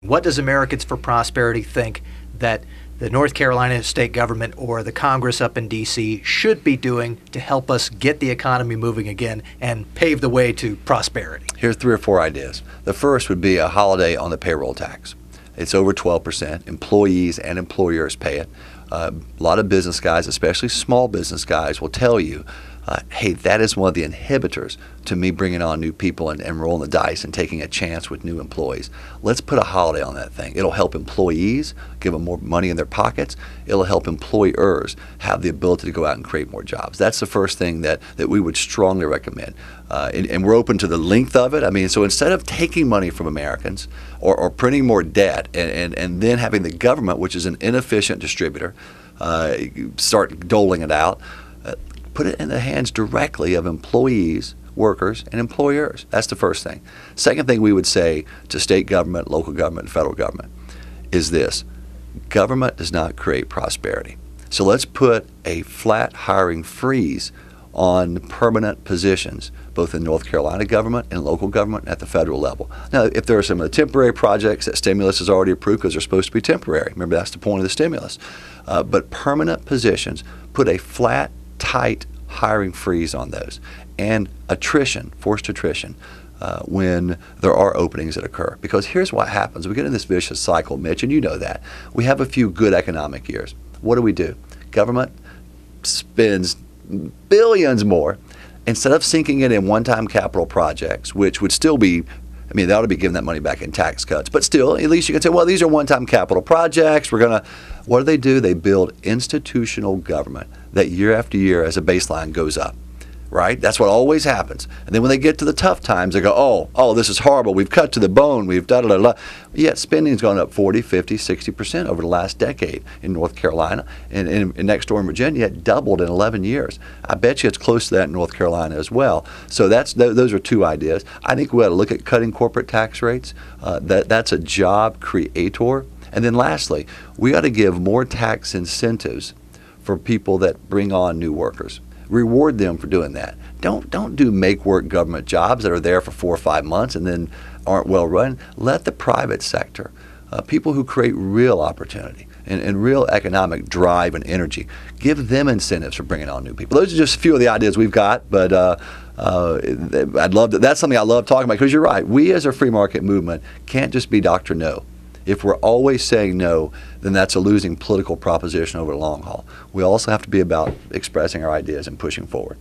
What does Americans for Prosperity think that the North Carolina state government or the Congress up in D.C. should be doing to help us get the economy moving again and pave the way to prosperity? Here's 3 or 4 ideas. The first would be a holiday on the payroll tax. It's over 12%. Employees and employers pay it. A lot of business guys, especially small business guys, will tell you, hey, that is one of the inhibitors to me bringing on new people and rolling the dice and taking a chance with new employees. Let's put a holiday on that thing. It'll help employees, give them more money in their pockets. It'll help employers have the ability to go out and create more jobs. That's the first thing that we would strongly recommend. And we're open to the length of it. I mean, so instead of taking money from Americans or printing more debt and then having the government, which is an inefficient distributor, start doling it out, put it in the hands directly of employees, workers, and employers. That's the first thing. Second thing we would say to state government, local government, and federal government is this: government does not create prosperity. So let's put a flat hiring freeze on permanent positions, both in North Carolina government and local government at the federal level. Now, if there are some of the temporary projects that stimulus has already approved because they're supposed to be temporary, remember that's the point of the stimulus, but permanent positions, put a flat, tight hiring freeze on those, and attrition, forced attrition, when there are openings that occur. Because here's what happens. We get in this vicious cycle, Mitch, and you know that. We have a few good economic years. What do? Government spends billions more. Instead of sinking it in one-time capital projects, which would still be, I mean, they ought to be giving that money back in tax cuts. But still, at least you can say, well, these are one-time capital projects. What do? They build institutional government that year after year as a baseline goes up, right? That's what always happens. And then when they get to the tough times, they go, oh, this is horrible. We've cut to the bone. We've da-da-da-da. Yet spending's gone up 40, 50, 60% over the last decade in North Carolina. And next door in Virginia, it doubled in 11 years. I bet you it's close to that in North Carolina as well. So those are 2 ideas. I think we ought to look at cutting corporate tax rates. That's a job creator. And then lastly, we ought to give more tax incentives for people that bring on new workers. Reward them for doing that. Don't do make-work government jobs that are there for 4 or 5 months and then aren't well run. Let the private sector, people who create real opportunity and real economic drive and energy, give them incentives for bringing on new people. Those are just a few of the ideas we've got, but that's something I love talking about, because you're right. We as a free market movement can't just be Dr. No. If we're always saying no, then that's a losing political proposition over the long haul. We also have to be about expressing our ideas and pushing forward.